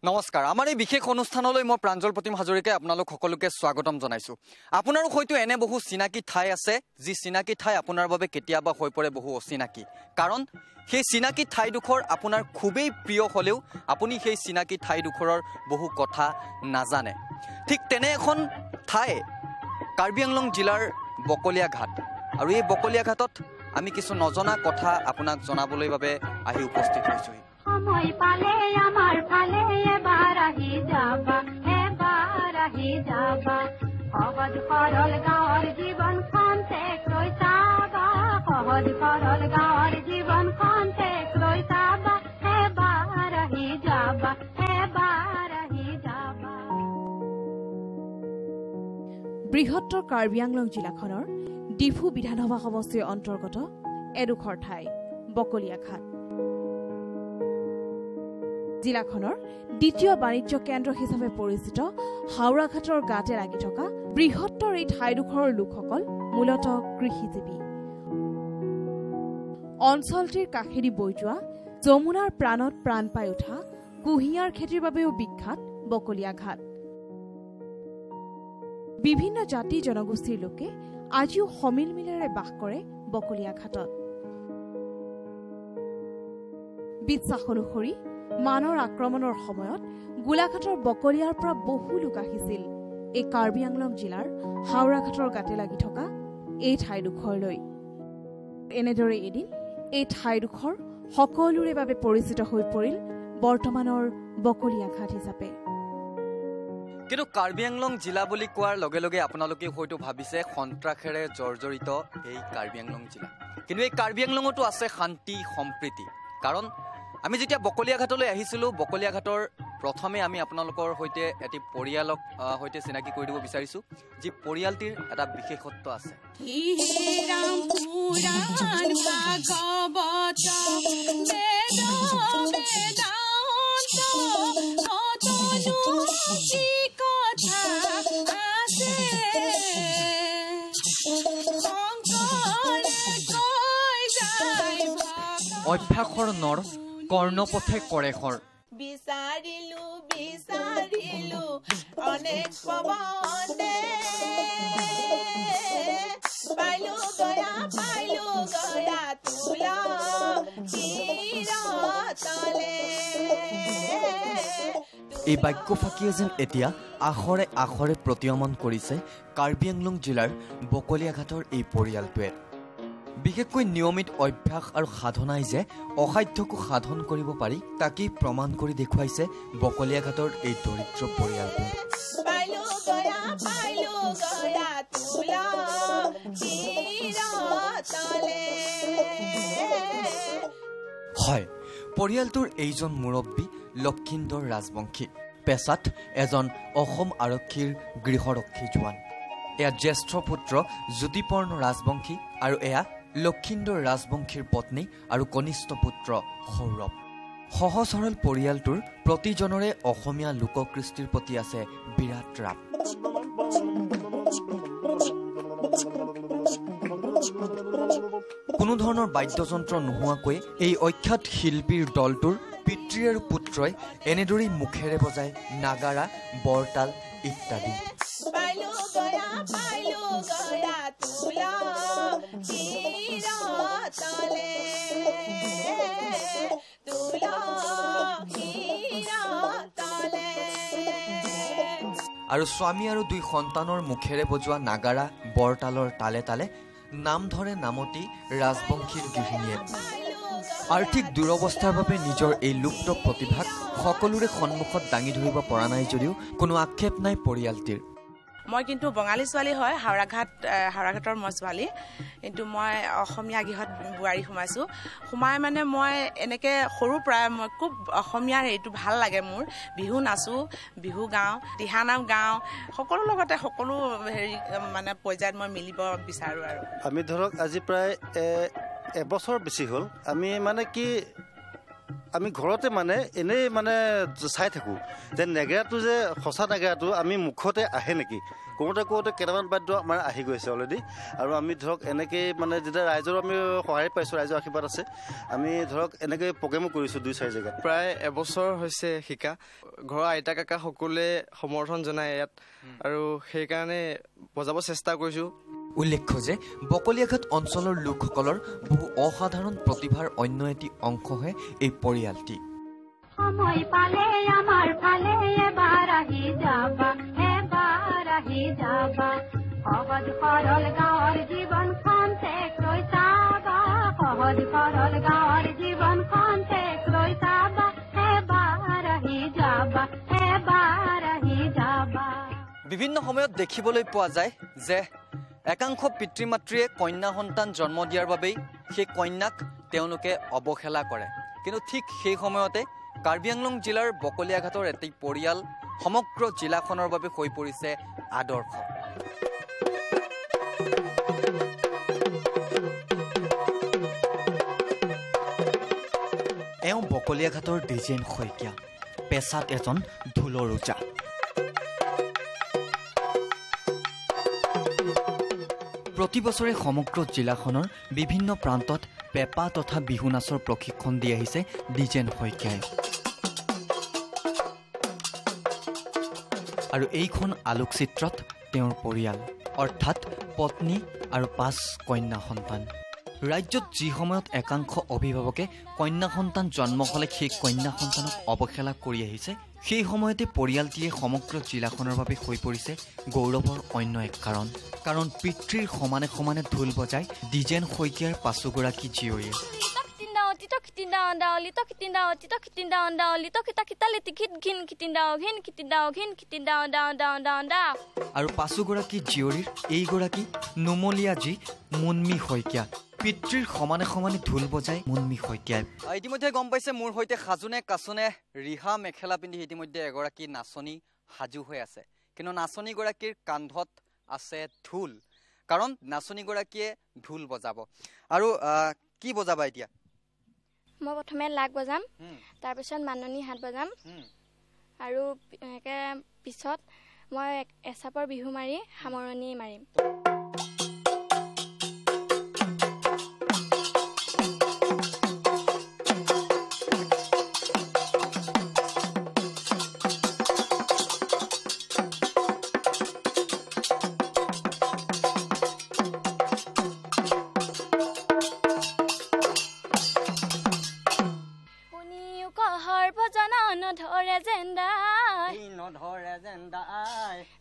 নমস্কাৰ আমাৰ এই বিশেষ অনুষ্ঠানলৈ মই প্ৰাঞ্জল প্ৰতিম হাজৰিকাই আপোনালোক সকলোকে স্বাগতম জনাইছো আপোনাৰো হয়তো এনে বহু চিনাকি ঠাই আছে যি চিনাকি ঠাই আপোনাৰ বাবে কেতিয়াবা হৈ পৰে বহু অচিনাকি কাৰণ সেই চিনাকি ঠাইডোখৰ আপোনাৰ খুবেই প্ৰিয় হলেও আপুনি সেই চিনাকি ঠাইডোখৰৰ বহু কথা নাজানে ঠিক তেনে এখন ঠাই কাৰ্বি আংলং জিলাৰ বকলিয়া ঘাট আৰু এই বকলিয়া ঘাটত আমি কিছু নজনা কথা আপোনাক জনাবলৈ বাবে আহি উপস্থিত হৈছো সময় পালে আমার ফালে এবার আহি যাবা সহজ সরল গাঁৱৰ জীবন খন্তে কৈছাবা সহজ সৰল গাঁৱৰ জীবন খন্তে কৈছাবা এবাৰ আহি যাবা বৃহত্তৰ কাৰ্বি আংলং জিলাখনৰ ডিফু বিধানসভা সমষ্টিৰ অন্তৰ্গত এডোখৰ ঠাই বকলিয়া ঘাট জিলাখনৰ দ্বিতীয় বাণিজ্য কেন্দ্ৰ হিচাপে পৰিচিত হাওৰা ঘাটৰ গাতে লাগি থকা বৃহত্তৰ এই ঠাইডোখৰৰ লোকসকল মূলতঃ কৃষিজীৱী অঞ্চলটিৰ কাষেদি বৈ যোৱা যমুনাৰ প্ৰাণত প্ৰাণ পাই উঠা কুঁহিয়াৰ খেতিৰ বাবেও বিখ্যাত বকলিয়া ঘাট বিভিন্ন জাতি জনগোষ্ঠীৰ লোকে আজিও সমিলমিলেৰে বাস কৰে বকলিয়া ঘাটত বিশ্বাস অনুসৰি মানৰ আক্ৰমণৰ সময়ত গোলাঘাটৰ বকলিয়াৰ পৰা বহু লোক আহিছিল এই কাৰ্বি আংলং জিলাৰ হাওৰা ঘাটৰ গাতে লাগি থকা এই ঠাইডোখৰলৈ এনেদৰে এদিন এই ঠাইডোখৰ সকলোৰে বাবে পৰিচিত হৈ পৰিল বৰ্তমানৰ বকলিয়া ঘাট হিচাপে কিন্তু কাৰ্বি আংলং জিলা বুলি কোৱাৰ লগে লগে আপোনালোকে হয়তো ভাবিছে সন্ত্ৰাসেৰে জৰ্জৰিত এই কাৰ্বি আংলং জিলা কিন্তু এই কাৰ্বি আংলঙতো আছে শান্তি সম্প্ৰীতি কাৰণ আমি যেতিয়া বকলিয়া ঘাটলৈ আহিছিলো বকলিয়া ঘাটৰ প্ৰথমে আমি আপোনালোকৰ সৈতে এটি পৰিয়ালক সৈতে চিনাকি কৰি দিব বিচাৰিছো যি পৰিয়ালটিৰ এটা বিশেষত্ব আছে অভ্যাসৰ নৰ কৰ্ণপথে কৰেখৰ বিচাৰিলো অনেক পৱনে পাইলো গয়া তুলা তলে এই বাক্য ফাঁকিয়ে যেন এতিয়া আখৰে আখৰে প্ৰতীয়মান কৰিছে কাৰ্বি আংলং জিলাৰ বকলিয়া ঘাটৰ এই পৰিয়ালটোৱে বিশেষকৈ নিয়মিত অভ্যাস আৰু সাধনাই যে অসাধ্যকো সাধন কৰিব পাৰি তাকেই প্ৰমাণ কৰি দেখুৱাইছে বকলিয়া ঘাটৰ এই দৰিদ্ৰ পৰিয়ালটোৱে হয় পৰিয়ালটোৰ এইজন মুৰব্বী লক্ষীন্দৰ ৰাজবংশী পেছাত এজন অসম আৰক্ষীৰ গৃহৰক্ষী জোৱান এয়া জ্যেষ্ঠ পুত্ৰ জ্যোতিপৰ্ণ ৰাজবংশী আৰু এয়া লক্ষীন্দৰ ৰাজবংশীৰ পত্নী আৰু কনিষ্ঠ পুত্ৰ সৌৰভ সহজ সৰল পৰিয়ালটোৰ প্ৰতিজনৰে অসমীয়া লোককৃষ্টিৰ প্ৰতি আছে বিৰাট ৰাপ কোনো ধৰণৰ বাদ্যযন্ত্ৰ নোহোৱাকৈ এই অখ্যাত শিল্পীৰ দলটোৰ পিতৃ আৰু পুত্ৰই এনেদৰেই মুখেৰে বজায় নাগাৰা বৰতাল ইত্যাদি আৰু স্বামী আৰু দুই সন্তানৰ মুখেৰে বজোৱা নাগাৰা বৰতালৰ তালে তালে নাম ধৰে নামতি ৰাজবংশীৰ গৃহিণীয়ে আৰ্থিক দুৰৱস্থাৰ বাবে নিজৰ এই লুপ্ত প্ৰতিভাক সকলোৰে সন্মুখত দাঙি ধৰিব পৰা নাই যদিও কোনো আক্ষেপ নাই পৰিয়ালটিৰ মই কিন্তু বঙালী ছোৱালী হয় হাওৰা ঘাটৰ মই ছোৱালী কিন্তু মই অসমীয়া গৃহত বোৱাৰী সোমাই মানে মই এনেকৈ সৰুৰ পৰাই মই খুব অসমীয়াৰ এইটো ভাল লাগে মোৰ বিহু নাচো বিহু গাওঁ দিহানাম গাওঁ সকলো লগতে সকলো হেৰি মানে পৰ্যায়ত মই মিলিব বিচাৰোঁ আৰু আমি ধৰক আজি প্ৰায় এবছৰ বেছি হ'ল আমি মানে কি আমি ঘৰতে মানে এনেই মানে চাই থাকোঁ যে নেগেৰাটো যে সঁচা নেগেৰাটো আমি মুখতে আহে নেকি কওঁতে কেইটামান বাদ্য আমাৰ আহি গৈছে অলৰেডি আৰু আমি ধৰক এনেকৈ মানে যেতিয়া ৰাইজৰ আমি সহায় পাইছোঁ ৰাইজৰ আশীৰ্বাদ আছে আমি ধৰক এনেকৈ প্ৰগ্ৰেমো কৰিছোঁ 2-4 জেগাত প্ৰায় এবছৰ হৈছে শিকা ঘৰৰ আইতা কাকা সকলোৱে সমৰ্থন জনায় ইয়াত আৰু সেইকাৰণে বজাব চেষ্টা কৰিছোঁ উল্লেখ্য যে বকলিয়াঘাট অঞ্চলৰ লোকসকলৰ বহু অসাধাৰণ প্ৰতিভাৰ অন্য এটি অংশহে এই পৰিয়ালটি সময় পালে আমাৰ ফালে এবাৰ আহি যাবা সহজ সৰল গাঁৱৰ জীৱনখন ঠেক লৈ চাবা সহজ সৰল গাঁৱৰ জীৱনখন ঠেক লৈ চাবা এবাৰ আহি যাবা বিভিন্ন সময়ত দেখিবলৈ পোৱা যায় যে একাংশ পিতৃ মাতৃয়ে কন্যা সন্তান জন্ম দিয়াৰ বাবেই সেই কন্যাক তেওঁলোকে অৱহেলা কৰে কিন্তু ঠিক সেই সময়তে কাৰ্বি আংলং জিলাৰ বকলিয়াঘাটৰ এটি পৰিয়াল সমগ্ৰ জিলাখনৰ বাবে হৈ পৰিছে আদৰ্শ এওঁ বকলিয়াঘাটৰ ডিজেন শইকীয়া পেছাত এজন ঢোলৰ ওজা প্ৰতি বছৰে সমগ্ৰ জিলাখনৰ বিভিন্ন প্ৰান্তত পেপা তথা বিহু নাচৰ প্ৰশিক্ষণ দি আহিছে ডিজেন শইকীয়াই আৰু এইখন আলোকচিত্ৰত তেওঁৰ পৰিয়াল অৰ্থাৎ পত্নী আৰু 5 কন্যা সন্তান ৰাজ্যত যি সময়ত একাংশ অভিভাৱকে কন্যা সন্তান জন্ম হলে সেই কন্যা সন্তানক অৱহেলা কৰি আহিছে সেই সময়তে পৰিয়ালটিয়ে সমগ্ৰ জিলাখনৰ বাবে হৈ পৰিছে গৌৰৱৰ অন্য এক কাৰণ পিতৃৰ সমানে সমানে ঢোল বজাই ডিজেন শইকীয়াৰ 5 গৰাকী জীয়ৰীয়ে আৰু 5 গৰাকী জীয়ৰীৰ এইগৰাকী নুমলীয়া যি মুনমি শইকীয়া পিতৃৰ সমানে সমানে ঢোল বজাই মুনমি শইকীয়াই ইতিমধ্যে গম পাইছে মোৰ হৈতে সাজুনে কাছুনে ৰিহা মেখেলা পিন্ধি ইতিমধ্যে এগৰাকী নাচনী সাজু হৈ আছে কিন্তু নাচনীগৰাকীৰ কান্ধত আছে ঢোল কাৰণ নাচনীগৰাকীয়ে ঢোল বজাব আৰু কি বজাবা এতিয়া মই প্ৰথমে লাগ বজাম তাৰ পিছত মাননী হাত বজাম আৰু একে পিছত মই এছাপৰ বিহু মাৰি সামৰণি মাৰিম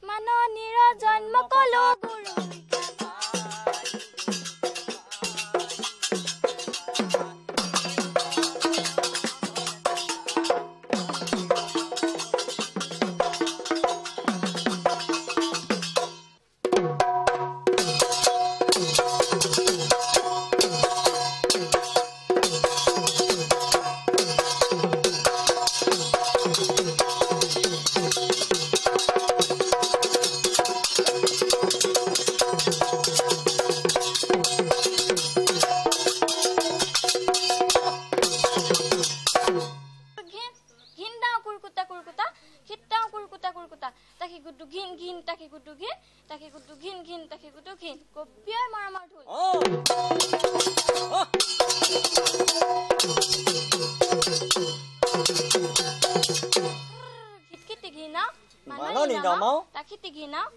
মাননীৰ জন্ম কলো গুৰু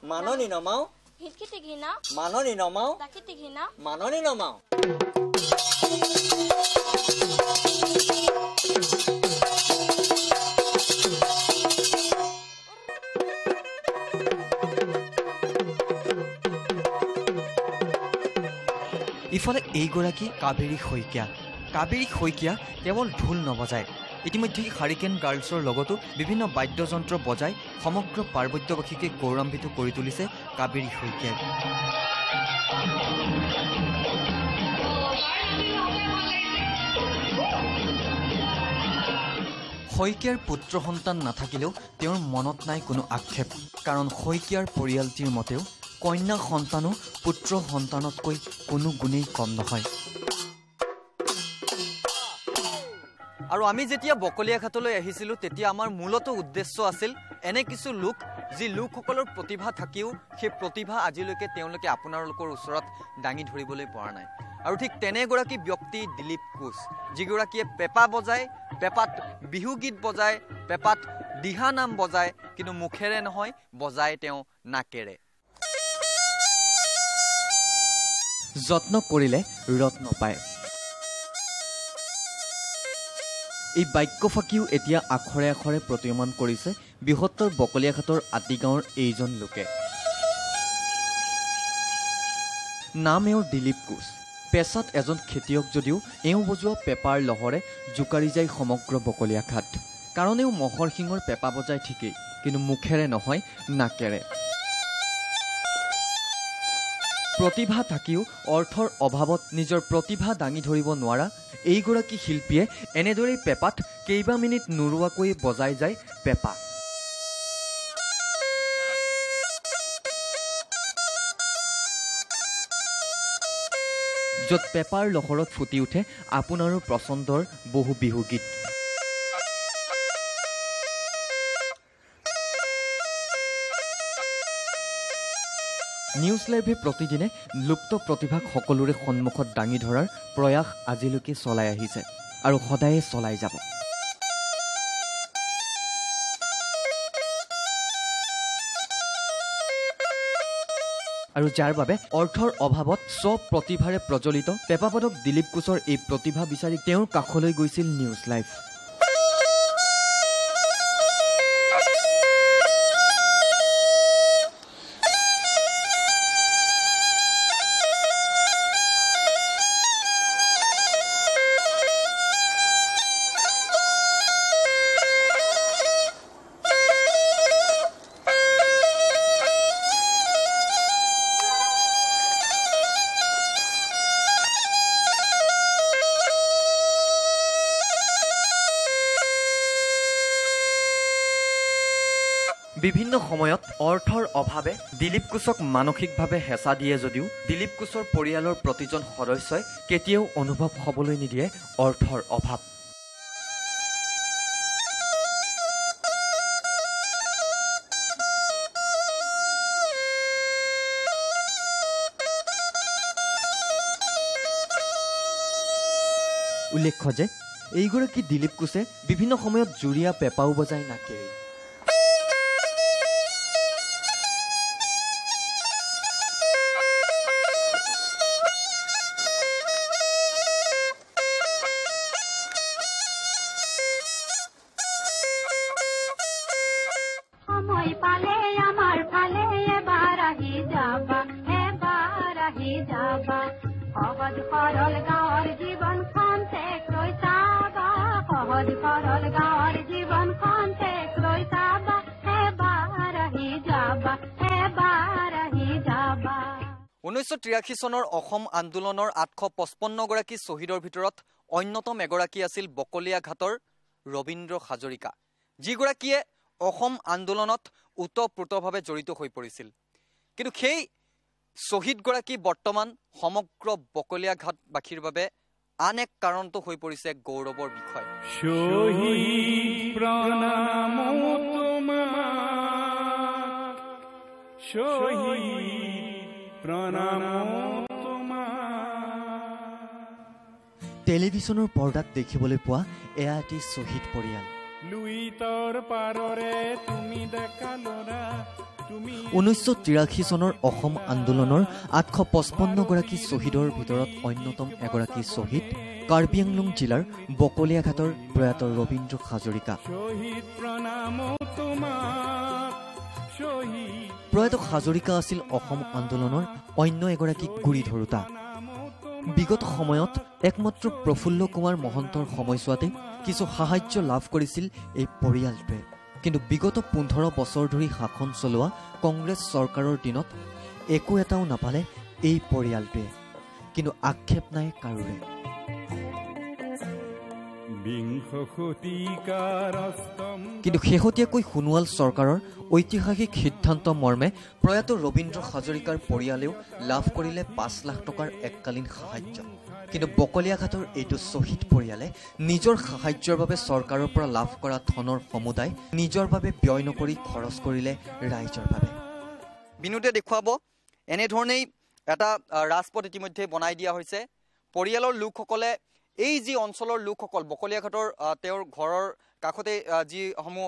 Manoni nomau. Hitkiti gina. Manoni nomau. Takiti gina. Manoni nomau. ইফালে এইগৰাকী কাবেৰী শইকীয়া কেৱল ঢোল নবজায় ইতিমধ্যে হাৰিকেন গাৰ্লছৰ লগতো বিভিন্ন বাদ্যযন্ত্ৰ বজাই সমগ্ৰ পাৰ্বত্যবাসীকে গৌৰৱান্বিত কৰি তুলিছে কাবেৰী শইকীয়াই শইকীয়াৰ পুত্ৰ সন্তান নাথাকিলেও তেওঁৰ মনত নাই কোনো আক্ষেপ কাৰণ শইকীয়াৰ পৰিয়ালটিৰ মতেও কন্যা সন্তানো পুত্ৰ সন্তানতকৈ কোনো গুণেই কম নহয় আৰু আমি যেতিয়া বকলিয়াঘাটলৈ আহিছিলোঁ তেতিয়া আমাৰ মূলত উদ্দেশ্য আছিল এনে কিছু লোক যি লোকসকলৰ প্ৰতিভা থাকিও সেই প্ৰতিভা আজিলৈকে তেওঁলোকে আপোনালোকৰ ওচৰত দাঙি ধৰিবলৈ পৰা নাই আৰু ঠিক তেনেগৰাকী ব্যক্তি দিলীপ কোচ যিগৰাকীয়ে পেঁপা বজায় পেঁপাত বিহু গীত বজায় পেঁপাত দিহা নাম বজায় কিন্তু মুখেৰে নহয় বজায় তেওঁ নাকেৰে যত্ন কৰিলে ৰত্ন পায় এই বাক্যফাঁকিও এতিয়া আখৰে আখৰে প্ৰতীয়মান কৰিছে বৃহত্তৰ বকলিয়াঘাটৰ আতিগাঁৱৰ এইজন লোকে নাম এওঁৰ দিলীপ কোচ পেছাত এজন খেতিয়ক যদিও এওঁ বজোৱা পেঁপাৰ লহৰে জোকাৰি যায় সমগ্ৰ বকলিয়াঘাট কাৰণ এওঁ মহৰ শিঙৰ পেঁপা বজাই ঠিকেই কিন্তু মুখেৰে নহয় নাকেৰে প্ৰতিভা থাকিও অৰ্থৰ অভাৱত নিজৰ প্ৰতিভা দাঙি ধৰিব নোৱাৰা এইগৰাকী শিল্পীয়ে এনেদৰেই পেঁপাত কেইবা মিনিট নোৰোৱাকৈ বজাই যায় পেঁপা য'ত পেঁপাৰ লহৰত ফুটি উঠে আপোনাৰো পচন্দৰ বহু বিহু গীত নিউজ লাইভে প্ৰতিদিনে লুপ্ত প্ৰতিভাক সকলোৰে সন্মুখত দাঙি ধৰাৰ প্ৰয়াস আজিলৈকে চলাই আহিছে আৰু সদায়ে চলাই যাব আৰু যাৰ বাবে অৰ্থৰ অভাৱত স্ব প্ৰতিভাৰে প্ৰজ্বলিত পেঁপাপদক দিলীপ কোচৰ এই প্ৰতিভা বিচাৰি তেওঁৰ কাষলৈ গৈছিল নিউজ লাইভ বিভিন্ন সময়ত অৰ্থৰ অভাৱে দিলীপ কোচক মানসিকভাৱে হেঁচা দিয়ে যদিও দিলীপ কোচৰ পৰিয়ালৰ প্ৰতিজন সদস্যই কেতিয়াও অনুভৱ হ'বলৈ নিদিয়ে অৰ্থৰ অভাৱ উল্লেখ্য যে এইগৰাকী দিলীপ কোচে বিভিন্ন সময়ত জুৰীয়া পেঁপাও বজাই নাকেৰে চনৰ অসম আন্দোলনৰ 855 গৰাকী শ্বহীদৰ ভিতৰত অন্যতম এগৰাকী আছিল বকলিয়াঘাটৰ ৰবীন্দ্ৰ হাজৰিকা যিগৰাকীয়ে অসম আন্দোলনত ওতঃপ্ৰোতভাৱে জড়িত হৈ পৰিছিল কিন্তু সেই শ্বহীদগৰাকী বৰ্তমান সমগ্ৰ বকলিয়াঘাটবাসীৰ বাবে আন এক কাৰণটো হৈ পৰিছে গৌৰৱৰ বিষয় শহীদ প্ৰণাম টেলিভিছনৰ পৰ্দাত দেখিবলৈ পোৱা এয়া এটি শ্বহীদ পৰিয়াল 1983 চনৰ অসম আন্দোলনৰ 855 গৰাকী শ্বহীদৰ ভিতৰত অন্যতম এগৰাকী শ্বহীদ কাৰ্বি আংলং জিলাৰ বকলিয়াঘাটৰ প্ৰয়াত ৰবীন্দ্ৰ হাজৰিকা প্ৰয়াত হাজৰিকা আছিল অসম আন্দোলনৰ অন্য এগৰাকী গুৰি ধৰোতা বিগত সময়ত একমাত্ৰ প্ৰফুল্ল কুমাৰ মহন্তৰ সময়ছোৱাতে কিছু সাহায্য লাভ কৰিছিল এই পৰিয়ালটোৱে কিন্তু বিগত 15 বছৰ ধৰি শাসন চলোৱা কংগ্ৰেছ চৰকাৰৰ দিনত একো এটাও নাপালে এই পৰিয়ালটোৱে কিন্তু আক্ষেপ নাই কাৰোৰে কিন্তু শেহতীয়াকৈ সোণোৱাল চৰকাৰৰ ঐতিহাসিক সিদ্ধান্ত মৰ্মে প্ৰয়াত ৰবীন্দ্ৰ হাজৰিকাৰ পৰিয়ালেও লাভ কৰিলে 5 লাখ টকাৰ এককালীন সাহায্য কিন্তু বকলিয়াঘাটৰ এইটো শ্বহীদ পৰিয়ালে নিজৰ সাহায্যৰ বাবে চৰকাৰৰ পৰা লাভ কৰা ধনৰ সমুদায় নিজৰ বাবে ব্যয় নকৰি খৰচ কৰিলে ৰাইজৰ বাবে। বিনোদে দেখুৱাব এনেধৰণেই এটা ৰাজপথ ইতিমধ্যে বনাই দিয়া হৈছে। পৰিয়ালৰ লোকসকলে এই যি অঞ্চলৰ লোকসকল বকলিয়াঘাটৰ তেওঁৰ ঘৰৰ কাষতে যিসমূহ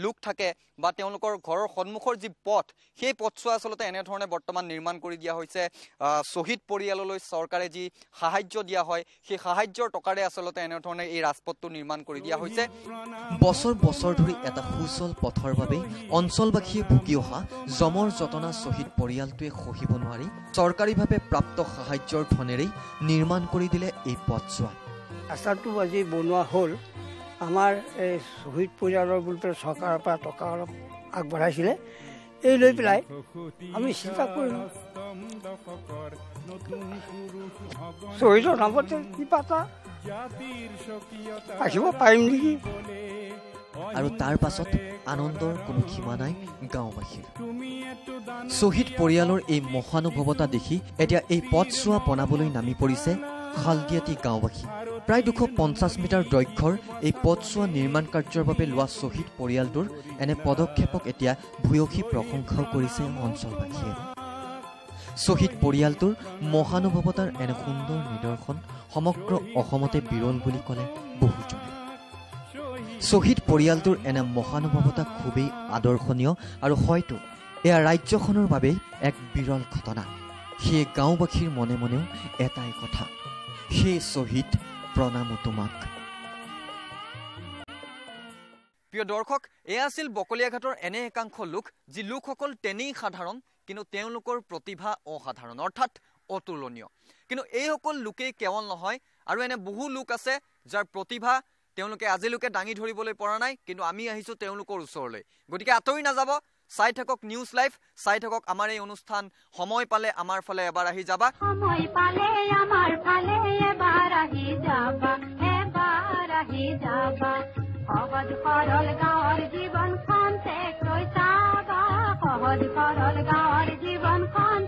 লোক থাকে বা তেওঁলোকৰ ঘৰৰ সন্মুখৰ যি পথ সেই পথছোৱা আচলতে এনেধৰণে বৰ্তমান নিৰ্মাণ কৰি দিয়া হৈছে। শ্বহীদ পৰিয়াললৈ চৰকাৰে যি সাহায্য দিয়া হয় সেই সাহায্যৰ টকাৰে আচলতে এনেধৰণে এই ৰাজপথটো নিৰ্মাণ কৰি দিয়া হৈছে। বছৰ বছৰ ধৰি এটা সুচল পথৰ বাবে অঞ্চলবাসীয়ে ভুগি অহা জমৰ যতনা শ্বহীদ পৰিয়ালটোৱে সহিব নোৱাৰি চৰকাৰীভাৱে প্ৰাপ্ত সাহায্যৰ ধনেৰেই নিৰ্মাণ কৰি দিলে এই পথছোৱা। ৰাস্তাটো আজি বনোৱা হ'ল আমাৰ এই শ্বহীদ পৰিয়ালৰ বুলি পেলাই চৰকাৰৰ পৰা টকা অলপ আগবঢ়াইছিলে। এই লৈ পেলাই আমি চিন্তা কৰিলোঁ শ্বহীদৰ নামতে কিবা এটা ৰাখিব পাৰিম নেকি। আৰু তাৰ পাছত আনন্দৰ কোনো সীমা নাই গাঁওবাসীৰ। শ্বহীদ পৰিয়ালৰ এই মহানুভৱতা দেখি এতিয়া এই পথছোৱা বনাবলৈ নামি পৰিছে হালদিয়াতি গাঁওবাসী। প্ৰায় 250 মিটাৰ দৈৰ্ঘ্যৰ এই পথছোৱা নিৰ্মাণ কাৰ্যৰ বাবে লোৱা শ্বহীদ পৰিয়ালটোৰ এনে পদক্ষেপক এতিয়া ভূয়সী প্ৰশংসাও কৰিছে অঞ্চলবাসীয়ে। শ্বহীদ পৰিয়ালটোৰ মহানুভৱতাৰ এনে সুন্দৰ নিদৰ্শন সমগ্ৰ অসমতে বিৰল বুলি ক'লে বহুজনে। শ্বহীদ পৰিয়ালটোৰ এনে মহানুভৱতা খুবেই আদৰ্শনীয় আৰু হয়তো এয়া ৰাজ্যখনৰ বাবেই এক বিৰল ঘটনা। সেয়ে গাঁওবাসীৰ মনে মনেও এটাই কথা, সেই শ্বহীদ প্ৰণামো তোমাক। প্ৰিয় দৰ্শক, এয়া আছিল বকলিয়াঘাটৰ এনে একাংশ লোক যি লোকসকল তেনেই সাধাৰণ কিন্তু তেওঁলোকৰ প্ৰতিভা অসাধাৰণ অৰ্থাৎ অতুলনীয়। কিন্তু এইসকল লোকেই কেৱল নহয় আৰু এনে বহু লোক আছে যাৰ প্ৰতিভা তেওঁলোকে আজিলৈকে দাঙি ধৰিবলৈ পৰা নাই, কিন্তু আমি আহিছোঁ তেওঁলোকৰ ওচৰলৈ। গতিকে আঁতৰি নাযাব, চাই থাকক নিউজ লাইভ, চাই থাকক আমাৰ এই অনুষ্ঠান। সময় পালে আমাৰ ফালে এবাৰ আহি যাবা, সময় পালে আমাৰ ফালে এবাৰ আহি যাবা, এবাৰ আহি যাবা। সহজ সৰল গাঁৱৰ জীৱনখন ঠেক লৈ চাবা, সহজ সৰল গাঁৱৰ জীৱনখন